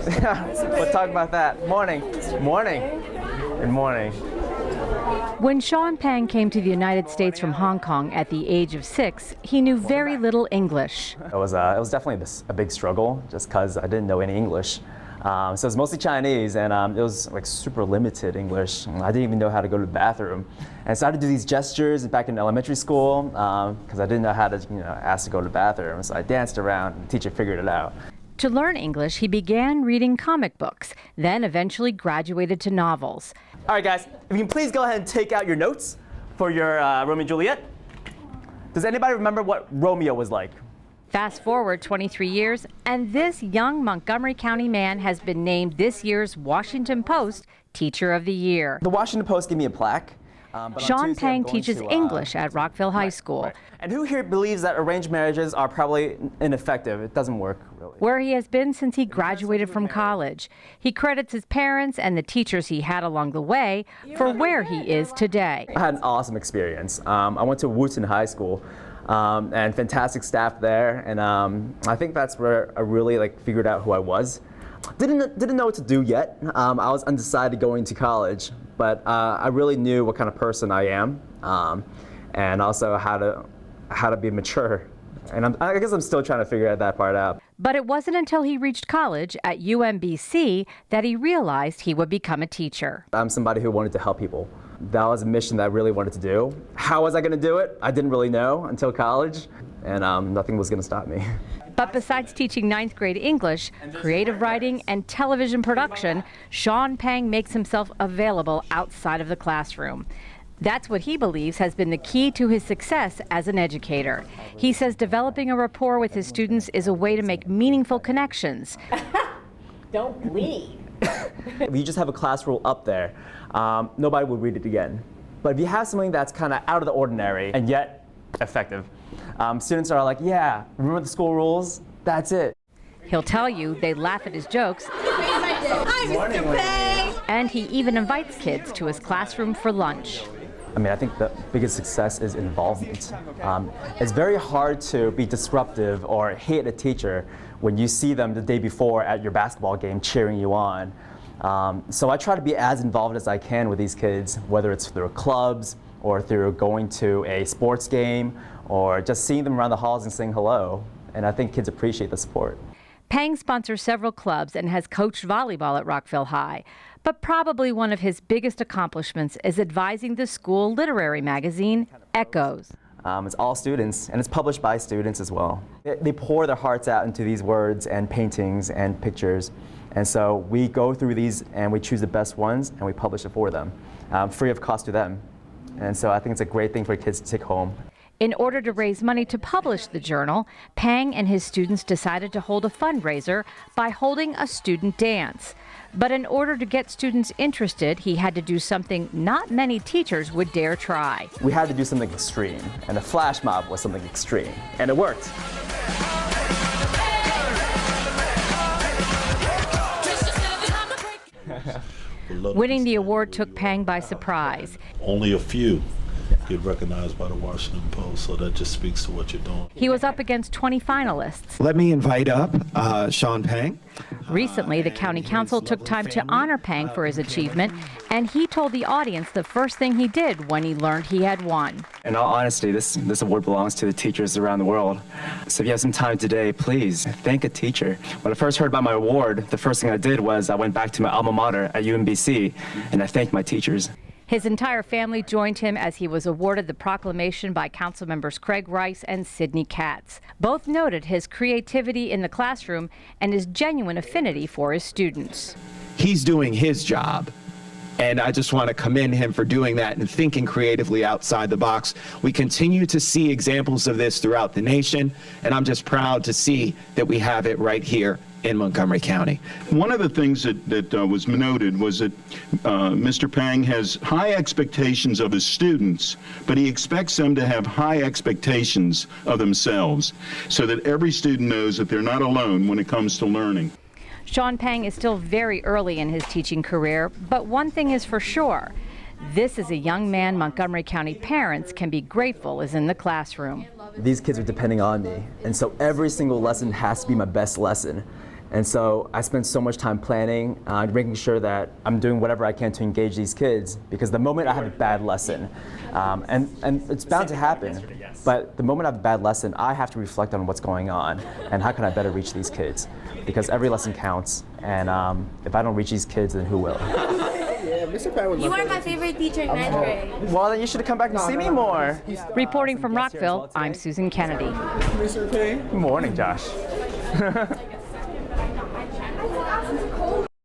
We'll talk about that. Morning. Morning. Good morning. When Sean Pang came to the United States from Hong Kong at the age of 6, he knew very little English. It was definitely a big struggle just because I didn't know any English. So it was mostly Chinese, and it was like super limited English. I didn't even know how to go to the bathroom. And so I had to do these gestures back in elementary school because I didn't know how to ask to go to the bathroom. So I danced around, and the teacher figured it out. To learn English, he began reading comic books, then eventually graduated to novels. All right, guys, if you can please go ahead and take out your notes for your Romeo and Juliet. Does anybody remember what Romeo was like? Fast forward 23 years, and this young Montgomery County man has been named this year's Washington Post Teacher of the Year. The Washington Post gave me a plaque. Sean Pang teaches English at Rockville High School. Right. And who here believes that arranged marriages are probably ineffective? It doesn't work, really. Where he has been since he graduated from college. He credits his parents and the teachers he had along the way for where he is today. I had an awesome experience. I went to Wootton High School, and fantastic staff there, and I think that's where I really figured out who I was. Didn't know what to do yet. I was undecided going to college, but I really knew what kind of person I am, and also how to be mature. And I guess I'm still trying to figure that part out. But it wasn't until he reached college at UMBC that he realized he would become a teacher. I'm somebody who wanted to help people. That was a mission that I really wanted to do. How was I going to do it? I didn't really know until college, and nothing was going to stop me. But besides teaching 9th grade English, creative writing, and television production, Sean Pang makes himself available outside of the classroom. That's what he believes has been the key to his success as an educator. He says developing a rapport with his students is a way to make meaningful connections. Don't bleed. If you just have a class rule up there, nobody would read it again. But if you have something that's kind of out of the ordinary and yet effective, students are like, yeah, remember the school rules? That's it. He'll tell you they laugh at his jokes. Hi, Mr. Pang. And he even invites kids to his classroom for lunch. I mean, I think the biggest success is involvement. It's very hard to be disruptive or hate a teacher when you see them the day before at your basketball game cheering you on. So I try to be as involved as I can with these kids, whether it's through clubs or through going to a sports game or just seeing them around the halls and saying hello. And I think kids appreciate the support. Pang sponsors several clubs and has coached volleyball at Rockville High. But probably one of his biggest accomplishments is advising the school literary magazine, Echoes. It's all students, and it's published by students as well. They pour their hearts out into these words and paintings and pictures. And so we go through these and we choose the best ones and we publish it for them, free of cost to them. And so I think it's a great thing for kids to take home. In order to raise money to publish the journal, Pang and his students decided to hold a fundraiser by holding a student dance. But in order to get students interested, he had to do something not many teachers would dare try. We had to do something extreme, and the flash mob was something extreme, and it worked. Winning the award took Pang by surprise. Only a few get recognized by the Washington Post, so that just speaks to what you're doing. He was up against 20 finalists. Let me invite up Sean Pang. Recently, the county council took time to honor Pang for his achievement, and he told the audience the first thing he did when he learned he had won. In all honesty, this award belongs to the teachers around the world. So if you have some time today, please thank a teacher. When I first heard about my award, the first thing I did was I went back to my alma mater at UMBC, and I thanked my teachers. His entire family joined him as he was awarded the proclamation by council members Craig Rice and Sidney Katz. Both noted his creativity in the classroom and his genuine affinity for his students. He's doing his job, and I just want to commend him for doing that and thinking creatively outside the box. We continue to see examples of this throughout the nation, and I'm just proud to see that we have it right here in Montgomery County. One of the things that was noted was that Mr. Pang has high expectations of his students, but he expects them to have high expectations of themselves so that every student knows that they're not alone when it comes to learning. Sean Pang is still very early in his teaching career, but one thing is for sure. This is a young man Montgomery County parents can be grateful is in the classroom. These kids are depending on me, and so every single lesson has to be my best lesson. And so I spend so much time planning, making sure that I'm doing whatever I can to engage these kids, because the moment I have a bad lesson, and it's bound to happen, but the moment I have a bad lesson, I have to reflect on what's going on and how can I better reach these kids, because every lesson counts, and if I don't reach these kids, then who will? You are my favorite teacher in 9th grade. Well, then you should come back and see me more. Reporting from Rockville, I'm Susan Kennedy. Good morning, Josh.